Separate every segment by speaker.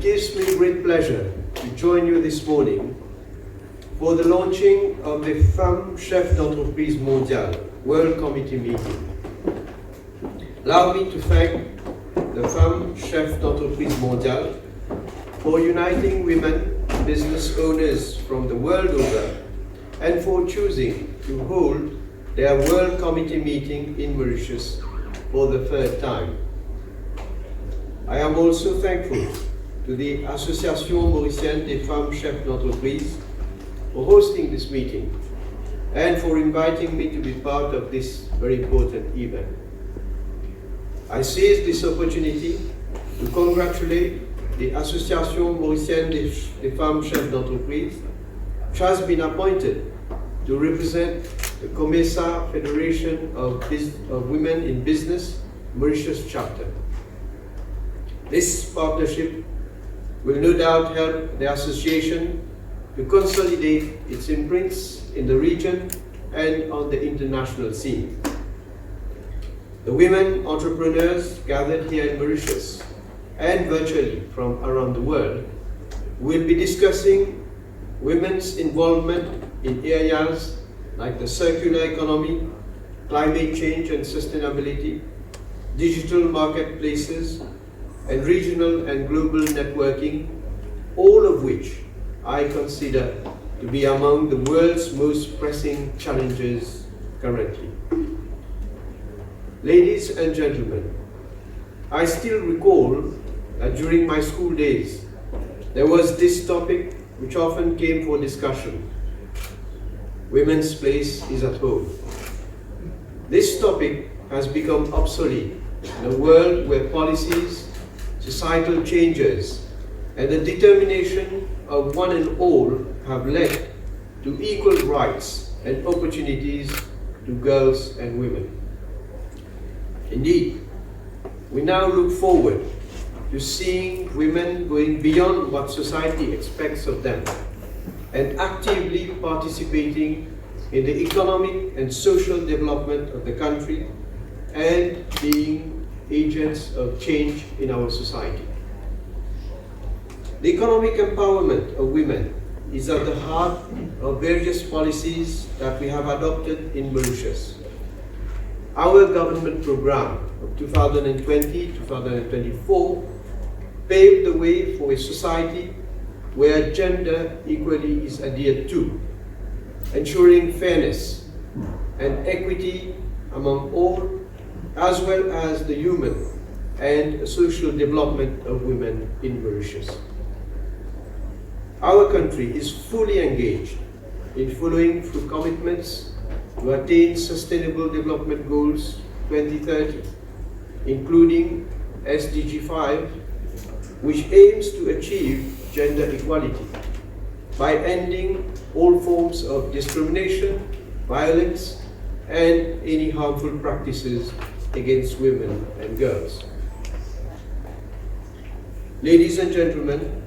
Speaker 1: gives me great pleasure to join you this morning for the launching of the Femmes Chefs d'Entreprise Mondiales World Committee meeting. Allow me to thank the Femmes Chefs d'Entreprise Mondiales for uniting women business owners from the world over and for choosing to hold their World Committee meeting in Mauritius for the third time. I am also thankful to the Association Mauritienne des Femmes Chefs d'Entreprise for hosting this meeting and for inviting me to be part of this very important event. I seize this opportunity to congratulate the Association Mauritienne des Femmes Chefs d'Entreprise, which has been appointed to represent the COMESA Federation of Women in Business Mauritius chapter. This partnership will no doubt help the association to consolidate its imprints in the region and on the international scene. The women entrepreneurs gathered here in Mauritius and virtually from around the world will be discussing women's involvement in areas like the circular economy, climate change and sustainability, digital marketplaces, and regional and global networking, all of which I consider to be among the world's most pressing challenges currently. Ladies and gentlemen, I still recall that during my school days, there was this topic which often came for discussion: women's place is at home. This topic has become obsolete in a world where policies, societal changes, and the determination of one and all have led to equal rights and opportunities to girls and women. Indeed, we now look forward to seeing women going beyond what society expects of them and actively participating in the economic and social development of the country and being agents of change in our society. The economic empowerment of women is at the heart of various policies that we have adopted in Mauritius. Our government program of 2020-2024 paved the way for a society where gender equality is adhered to, ensuring fairness and equity among all, as well as the human and social development of women in Mauritius. Our country is fully engaged in following through commitments to attain Sustainable Development Goals 2030, including SDG 5, which aims to achieve gender equality by ending all forms of discrimination, violence, and any harmful practices against women and girls. Ladies and gentlemen,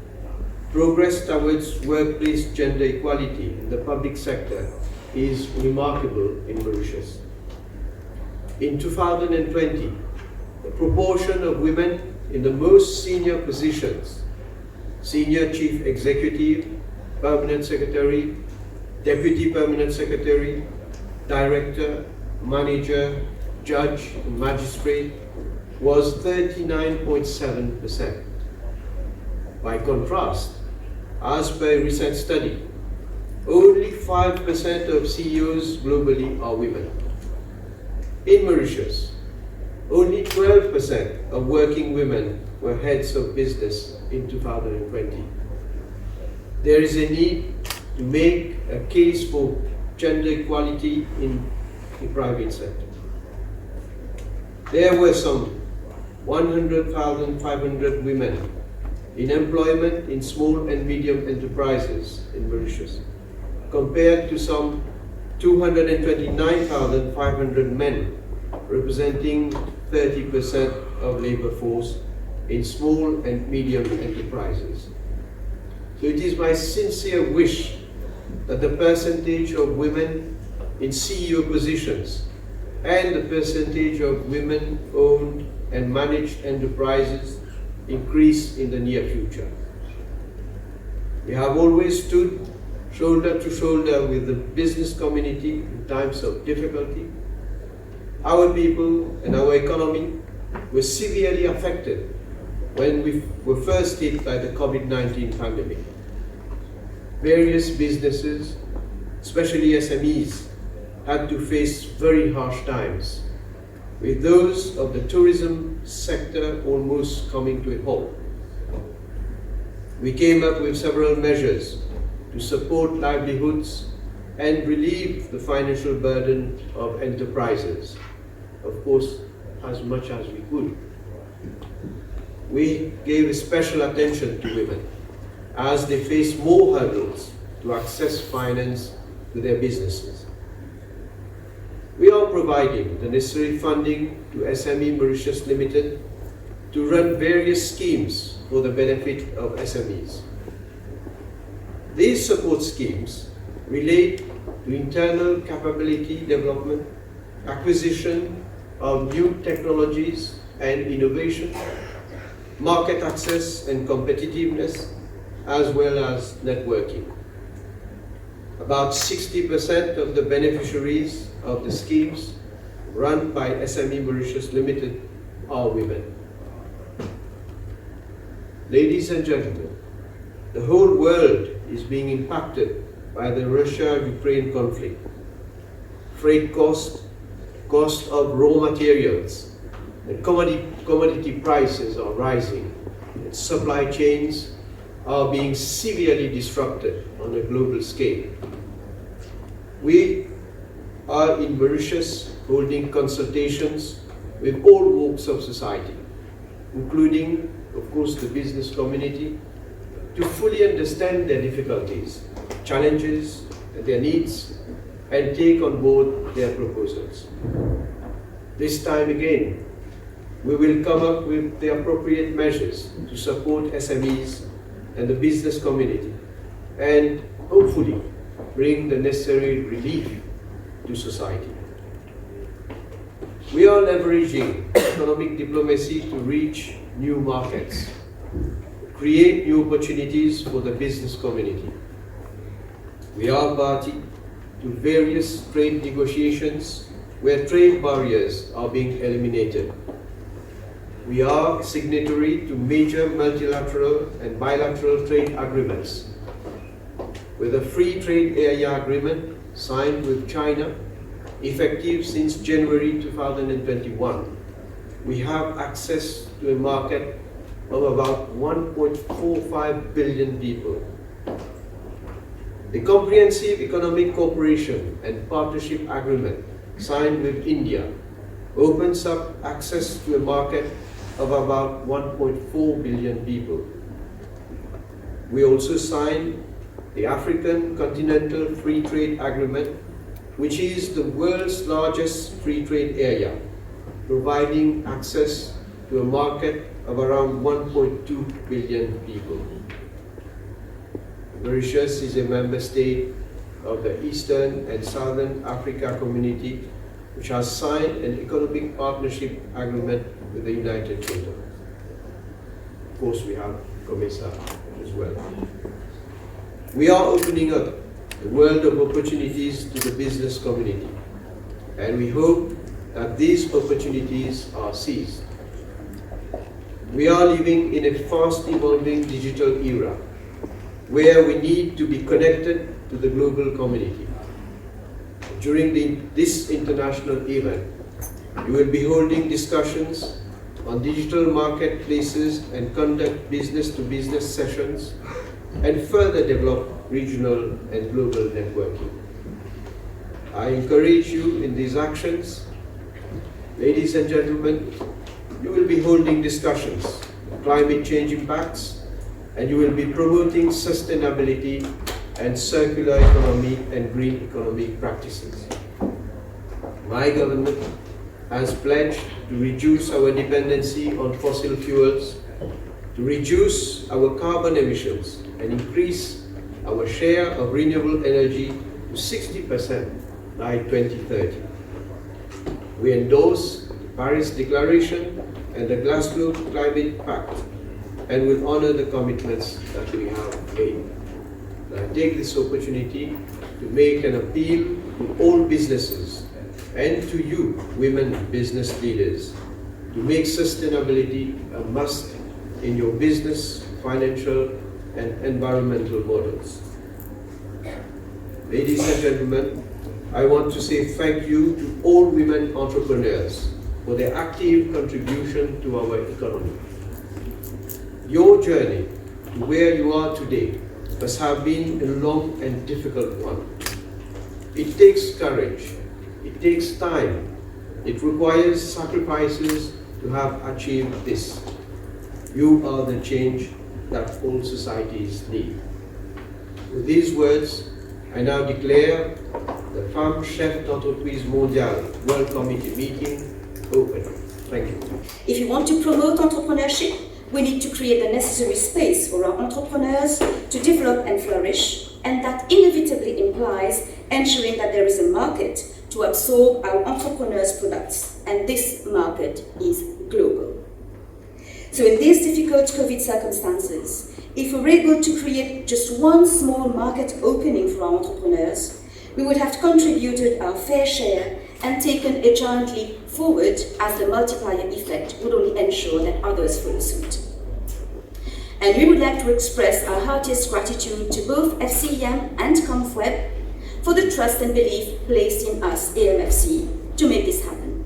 Speaker 1: progress towards workplace gender equality in the public sector is remarkable in Mauritius. In 2020, the proportion of women in the most senior positions, Senior Chief Executive, Permanent Secretary, Deputy Permanent Secretary, Director, Manager, Judge, and Magistrate, was 39.7%. By contrast, as per a recent study, only 5% of CEOs globally are women. In Mauritius, only 12% of working women were heads of business in 2020. There is a need to make a case for gender equality in the private sector. There were some 100,500 women in employment in small and medium enterprises in Mauritius, compared to some 229,500 men, representing 30% of labor force in small and medium enterprises. So it is my sincere wish that the percentage of women in CEO positions and the percentage of women-owned and managed enterprises increase in the near future. We have always stood shoulder to shoulder with the business community in times of difficulty. Our people and our economy were severely affected when we were first hit by the COVID-19 pandemic. Various businesses, especially SMEs, had to face very harsh times, with those of the tourism sector almost coming to a halt. We came up with several measures to support livelihoods and relieve the financial burden of enterprises, of course, as much as we could. We gave special attention to women as they face more hurdles to access finance to their businesses. We are providing the necessary funding to SME Mauritius Limited to run various schemes for the benefit of SMEs. These support schemes relate to internal capability development, acquisition of new technologies and innovation, market access and competitiveness, as well as networking. About 60% of the beneficiaries of the schemes run by SME Mauritius Limited are women. Ladies and gentlemen, the whole world is being impacted by the Russia-Ukraine conflict. Freight cost of raw materials, and commodity prices are rising, and supply chains are being severely disrupted on a global scale. We are in Mauritius holding consultations with all walks of society, including, of course, the business community, to fully understand their difficulties, challenges, and their needs, and take on board their proposals. This time again, we will come up with the appropriate measures to support SMEs and the business community, and hopefully bring the necessary relief to society. We are leveraging economic diplomacy to reach new markets, create new opportunities for the business community. We are party to various trade negotiations where trade barriers are being eliminated. We are signatory to major multilateral and bilateral trade agreements. With a free trade area agreement signed with China, effective since January 2021, we have access to a market of about 1.45 billion people. The Comprehensive Economic Cooperation and Partnership Agreement signed with India opens up access to a market of about 1.4 billion people. We also signed the African Continental Free Trade Agreement, which is the world's largest free trade area, providing access to a market of around 1.2 billion people. Mauritius is a member state of the Eastern and Southern Africa Community, which has signed an economic partnership agreement with the United Kingdom. Of course, we have COMESA as well. We are opening up the world of opportunities to the business community, and we hope that these opportunities are seized. We are living in a fast evolving digital era where we need to be connected to the global community. During this international event, we will be holding discussions on digital marketplaces and conduct business-to-business sessions and further develop regional and global networking. I encourage you in these actions. Ladies and gentlemen, you will be holding discussions on climate change impacts, and you will be promoting sustainability and circular economy and green economic practices. My government has pledged to reduce our dependency on fossil fuels, to reduce our carbon emissions and increase our share of renewable energy to 60% by 2030. We endorse the Paris Declaration and the Glasgow Climate Pact and will honor the commitments that we have made. I take this opportunity to make an appeal to all businesses and to you, women business leaders, to make sustainability a must in your business, financial, and environmental models. Ladies and gentlemen, I want to say thank you to all women entrepreneurs for their active contribution to our economy. Your journey to where you are today must have been a long and difficult one. It takes courage, it takes time, it requires sacrifices to have achieved this. You are the change that all societies need. With these words, I now declare the Femmes Chefs d'Entreprise Mondiale World Committee meeting open. Thank you.
Speaker 2: If you want to promote entrepreneurship, we need to create the necessary space for our entrepreneurs to develop and flourish, and that inevitably implies ensuring that there is a market to absorb our entrepreneurs' products, and this market is global. So in these difficult COVID circumstances, if we're able to create just one small market opening for our entrepreneurs, we would have contributed our fair share and taken a giant leap forward, as the multiplier effect would only ensure that others follow suit. And we would like to express our heartiest gratitude to both FCEM and ComfWeb for the trust and belief placed in us, AMFC, to make this happen.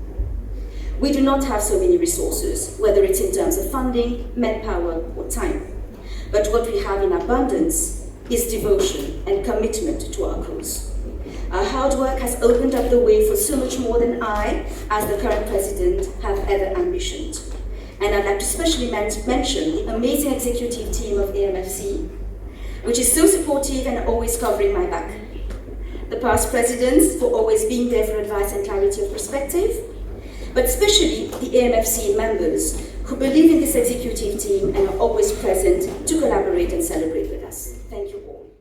Speaker 2: We do not have so many resources, whether it's in terms of funding, manpower, or time. But what we have in abundance is devotion and commitment to our cause. Our hard work has opened up the way for so much more than I, as the current president, have ever ambitioned. And I'd like to especially mention the amazing executive team of AMFC, which is so supportive and always covering my back. The past presidents for always being there for advice and clarity of perspective, but especially the AMFC members who believe in this executive team and are always present to collaborate and celebrate with us. Thank you all.